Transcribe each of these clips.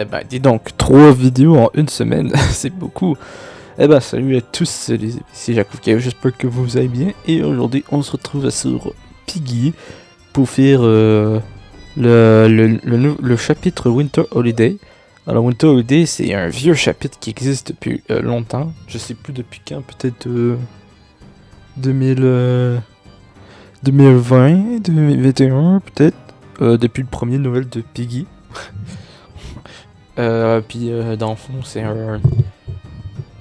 Eh ben, dis donc, 3 vidéos en une semaine, c'est beaucoup. Eh ben, salut à tous, c'est Jacob, j'espère que vous allez bien. Et aujourd'hui, on se retrouve sur Piggy pour faire le chapitre Winter Holiday. Alors, Winter Holiday, c'est un vieux chapitre qui existe depuis longtemps. Je sais plus depuis quand, peut-être 2020, 2021, peut-être. Depuis le premier Noël de Piggy. Puis dans le fond, c'est un...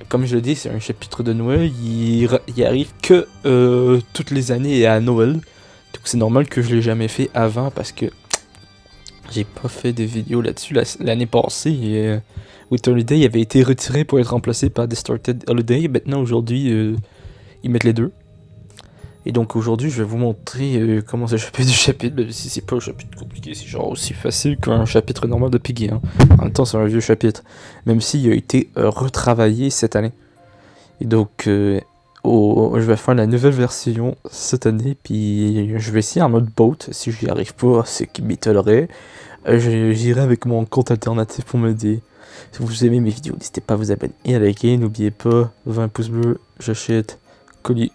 Comme je le dis, c'est un chapitre de Noël. Il arrive que toutes les années et à Noël. Donc c'est normal que je l'ai jamais fait avant parce que j'ai pas fait de vidéo là-dessus. L'année passée, Winter Holiday avait été retiré pour être remplacé par Distorted Holiday. Maintenant, aujourd'hui, ils mettent les deux. Et donc aujourd'hui, je vais vous montrer comment s'échapper du chapitre, même si c'est pas un chapitre compliqué, c'est genre aussi facile qu'un chapitre normal de Piggy. Hein. En même temps, c'est un vieux chapitre, même s'il a été retravaillé cette année. Et donc, je vais faire la nouvelle version cette année, puis je vais essayer en mode boat. Si j'y arrive pas, c'est qui m'étonnerait. J'irai avec mon compte alternatif pour m'aider. Si vous aimez mes vidéos, n'hésitez pas à vous abonner et à liker. N'oubliez pas, 20 pouces bleus, j'achète colis.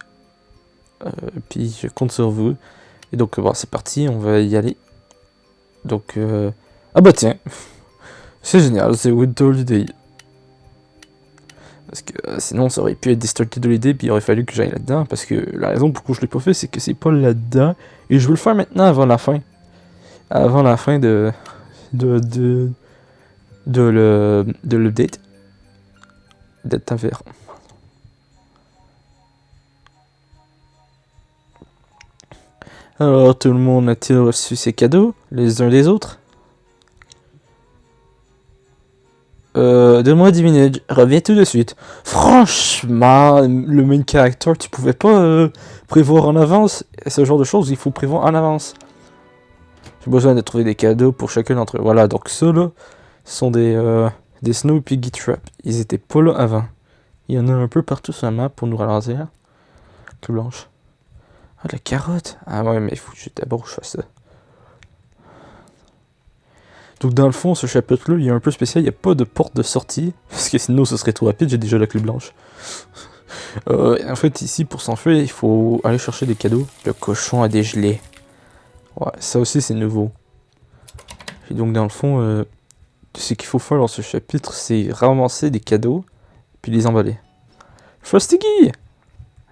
Puis je compte sur vous. Et donc bon, c'est parti, on va y aller. Donc ah bah tiens, c'est génial, c'est Winter Holiday. Parce que sinon ça aurait pu être Distorted Holiday, puis il aurait fallu que j'aille là-dedans. Parce que la raison pourquoi je l'ai pas fait, c'est que c'est pas là-dedans. Et je veux le faire maintenant avant la fin. Avant la fin de l'update. D'être un verre. Alors, tout le monde a-t-il reçu ses cadeaux, les uns des autres? Donne-moi 10 minutes, reviens tout de suite. Franchement, le main character, tu pouvais pas prévoir en avance? Ce genre de choses, il faut prévoir en avance. J'ai besoin de trouver des cadeaux pour chacun d'entre eux. Voilà, donc ceux là, ce sont des Snow Piggy Trap. Ils étaient pas là avant. Il y en a un peu partout sur la map pour nous ralentir. Que blanche. Ah, la carotte! Ah ouais, mais il faut que d'abord je fasse ça. Donc dans le fond, ce chapitre-là, il est un peu spécial, il n'y a pas de porte de sortie, parce que sinon ce serait trop rapide, j'ai déjà la clé blanche. En fait, ici, pour s'enfuir, il faut aller chercher des cadeaux. Le cochon a dégelé. Ouais, ça aussi c'est nouveau. Et donc dans le fond, ce qu'il faut faire dans ce chapitre, c'est ramasser des cadeaux, puis les emballer. Frosty!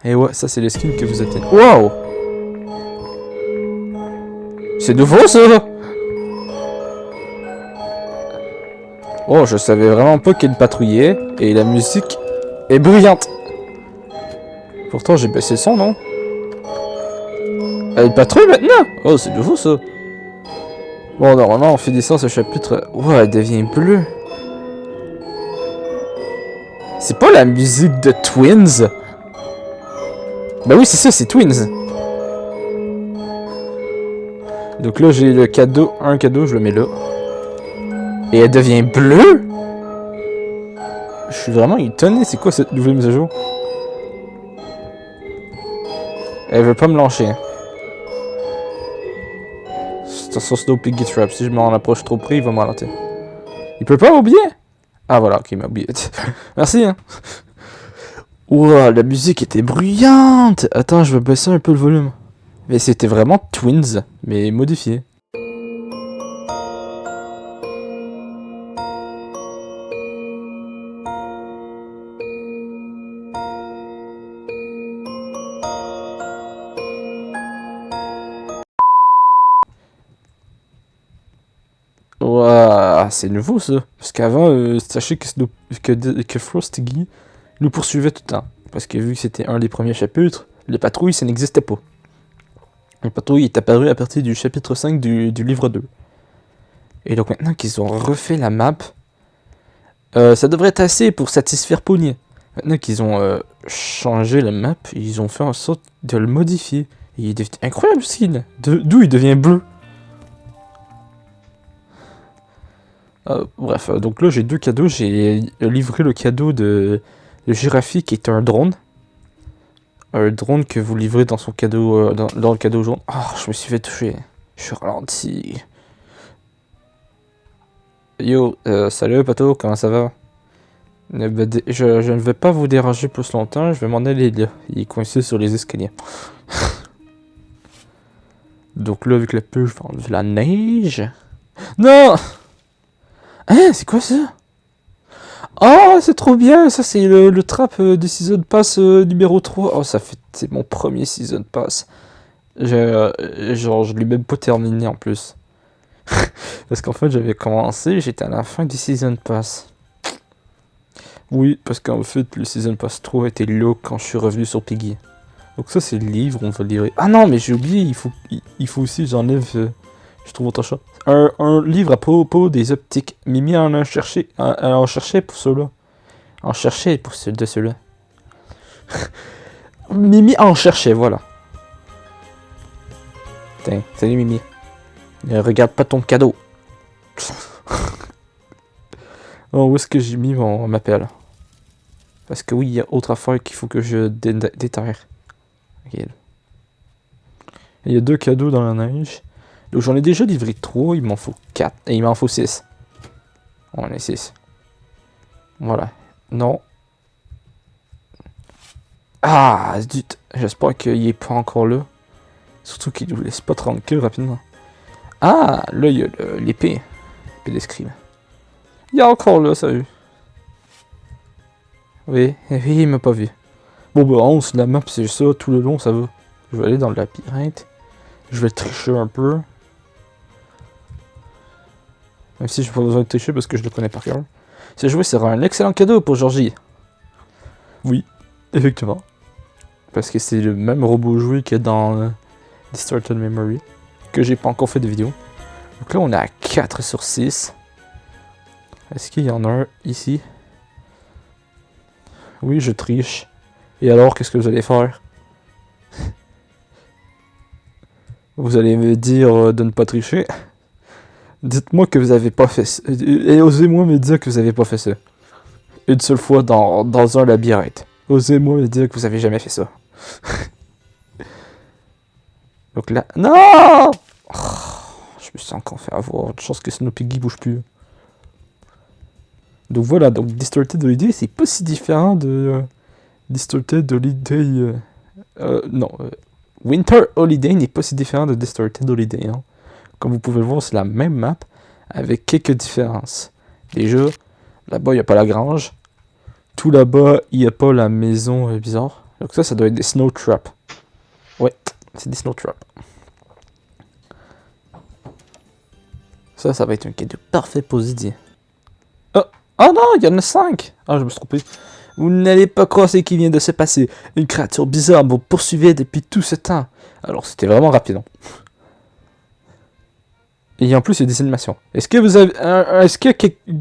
Et ouais, ça c'est les skins que vous atteignez. Wow! C'est nouveau ça! Oh, je savais vraiment pas qu'il patrouillait, et la musique est bruyante. Pourtant j'ai baissé le son, non? Elle patrouille maintenant? Oh, c'est nouveau ça. Bon, normalement on finit ça ce chapitre. Ouais, elle devient bleue. C'est pas la musique de Twins? Bah oui, c'est ça, c'est Twins. Donc là, j'ai le cadeau, un cadeau, je le mets là. Et elle devient bleue? Je suis vraiment étonné, c'est quoi cette nouvelle mise à jour? Elle veut pas me lâcher. Hein. C'est un Snow Piggy Trap, si je m'en approche trop près, il va me ralentir. Il peut pas oublier? Ah voilà, ok, il m'a oublié. Merci, hein. Ouah, la musique était bruyante. Attends, je vais baisser un peu le volume. Mais c'était vraiment Twins, mais modifié. Ouah, c'est nouveau ça. Parce qu'avant, sachez que Frosty nous poursuivait tout le temps. Parce que vu que c'était un des premiers chapitres, les patrouilles, ça n'existait pas. Les patrouilles est apparu à partir du chapitre 5 du livre 2. Et donc maintenant qu'ils ont refait la map, ça devrait être assez pour satisfaire Pogné. Maintenant qu'ils ont changé la map, ils ont fait en sorte de le modifier. Et il devient incroyable ce skin. D'où il devient bleu. Bref, donc là j'ai deux cadeaux. J'ai livré le cadeau de Girafi qui est un drone. Un drone que vous livrez dans son cadeau, dans le cadeau jaune. Ah, je me suis fait toucher. Je suis ralenti. Yo, salut Pato, comment ça va? Je ne vais pas vous déranger plus longtemps, je vais m'en aller là. Il est coincé sur les escaliers. Donc là, avec la pluie, je vais enlever la neige. Non! Hein, c'est quoi ça? Oh, c'est trop bien! Ça, c'est le trap du Season Pass numéro 3. Oh, c'est mon premier Season Pass. Genre, je l'ai même pas terminé en plus. Parce qu'en fait, j'avais commencé, j'étais à la fin du Season Pass. Oui, parce qu'en fait, le Season Pass 3 était là quand je suis revenu sur Piggy. Donc ça, c'est le livre, on va lire. Ah non, mais j'ai oublié, il faut aussi, j'enlève, je trouve autre chose. Un livre à propos des optiques. Mimi en cherchait pour ceux-là. En cherchait pour de ceux-là. Mimi en cherchait, voilà. Tiens, salut Mimi. Ne regarde pas ton cadeau. Oh, où est-ce que j'ai mis mon appel? Parce que oui, il y a autre affaire qu'il faut que je déterre. Ok. Il y a 2 cadeaux dans la neige. Donc j'en ai déjà livré 3, il m'en faut 4. Et il m'en faut 6. On en est 6. Voilà. Non. Ah, zut. J'espère qu'il est pas encore là. Surtout qu'il nous laisse pas tranquille rapidement. Ah, là il y a l'épée. L'épée d'escrime. Il est encore là, sérieux. Oui, il m'a pas vu. Bon bah 11, la map c'est ça, tout le long ça va. Je vais aller dans le labyrinthe. Je vais tricher un peu. Même si j'ai pas besoin de tricher parce que je le connais par cœur. Ce jouet sera un excellent cadeau pour Georgie. Oui, effectivement. Parce que c'est le même robot jouet qu'il y a dans Distorted Memory. Que j'ai pas encore fait de vidéo. Donc là on est à 4 sur 6. Est-ce qu'il y en a un ici? Oui, je triche. Et alors, qu'est-ce que vous allez faire? Vous allez me dire de ne pas tricher? Dites-moi que vous avez pas fait ça. Et osez-moi me dire que vous avez pas fait ça. Une seule fois dans un labyrinthe. Osez-moi me dire que vous avez jamais fait ça. Donc là... Non! Oh, je me sens encore fait avoir. Une chance que Piggy bouge plus. Donc voilà, donc Distorted Holiday, c'est pas si différent de Distorted Holiday... non, Winter Holiday n'est pas si différent de Distorted Holiday. Hein. Comme vous pouvez le voir, c'est la même map avec quelques différences. Déjà, là-bas, il n'y a pas la grange. Tout là-bas, il n'y a pas la maison bizarre. Donc ça doit être des snow traps. Ouais, c'est des snow traps. Ça va être un cadeau parfait pour Zidier. Oh non, il y en a 5! Ah, je me suis trompé. Vous n'allez pas croire ce qui vient de se passer. Une créature bizarre me poursuivait depuis tout ce temps. Alors, c'était vraiment rapide. Hein. Et en plus, il y a des animations. Est-ce que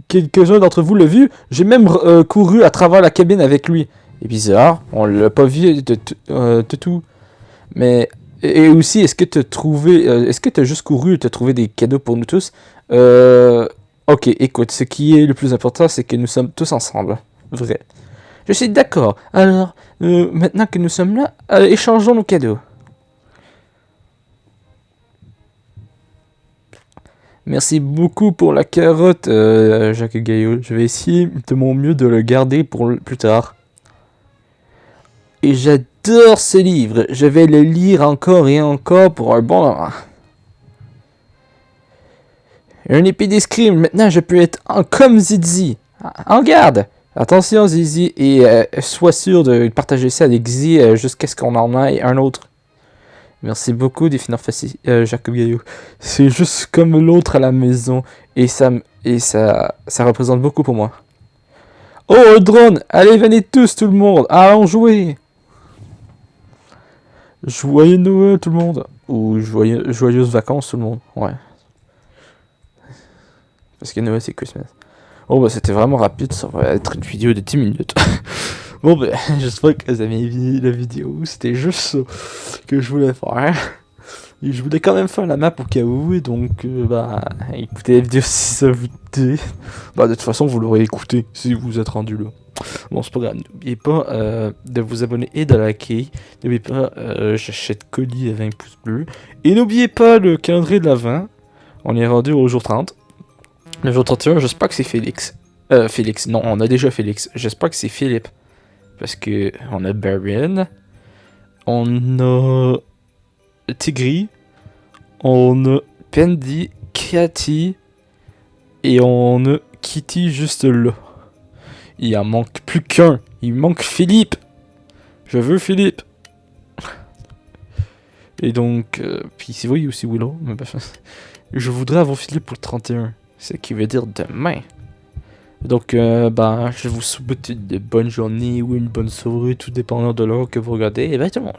quelques-uns d'entre vous l'ont vu? J'ai même couru à travers la cabine avec lui. C'est bizarre, on l'a pas vu de tout. Mais et aussi, est-ce que t'as juste couru et t'as trouvé des cadeaux pour nous tous? Ok, écoute, ce qui est le plus important, c'est que nous sommes tous ensemble. Vrai. Je suis d'accord. Alors, maintenant que nous sommes là, échangeons nos cadeaux. Merci beaucoup pour la carotte, Jacques Gaillot. Je vais essayer de mon mieux de le garder pour plus tard. Et j'adore ce livre. Je vais le lire encore et encore pour un bon moment. Un épée d'escrime. Maintenant, je peux être comme Zizi. En garde. Attention, Zizi. Et sois sûr de partager ça avec Zizi jusqu'à ce qu'on en ait un autre. Merci beaucoup, Définir Facile, Jacob Gaillot. C'est juste comme l'autre à la maison. Et ça représente beaucoup pour moi. Oh, un drone! Allez, venez tous, tout le monde! Allons jouer! Joyeux Noël, tout le monde! Ou joyeuses vacances, tout le monde. Ouais. Parce que Noël, c'est Christmas. Oh, bah, c'était vraiment rapide. Ça va être une vidéo de 10 minutes. Bon, ben, j'espère que vous avez aimé la vidéo. C'était juste ça que je voulais faire. Et je voulais quand même faire la map au cas où. Et donc, bah, écoutez la vidéo si ça vous dit. Bah, de toute façon, vous l'aurez écouté si vous êtes rendu là. Bon, c'est pas grave. N'oubliez pas de vous abonner et de liker. N'oubliez pas, j'achète colis à 20 pouces bleus. Et n'oubliez pas le calendrier de l'Avent. On est rendu au jour 30. Le jour 31, j'espère que c'est Félix. Félix, non, on a déjà Félix. J'espère que c'est Philippe. Parce que on a Barren, on a Tigri, on a Pendy, Cathy, et on a Kitty juste là. Il en manque plus qu'un. Il manque Philippe. Je veux Philippe. Et donc, puis c'est vrai, il y a aussi Willow. Mais bref, je voudrais avoir Philippe pour le 31. Ce qui veut dire demain. Donc, je vous souhaite une bonne journée ou une bonne soirée, tout dépendant de l'heure que vous regardez. Et bye tout le monde.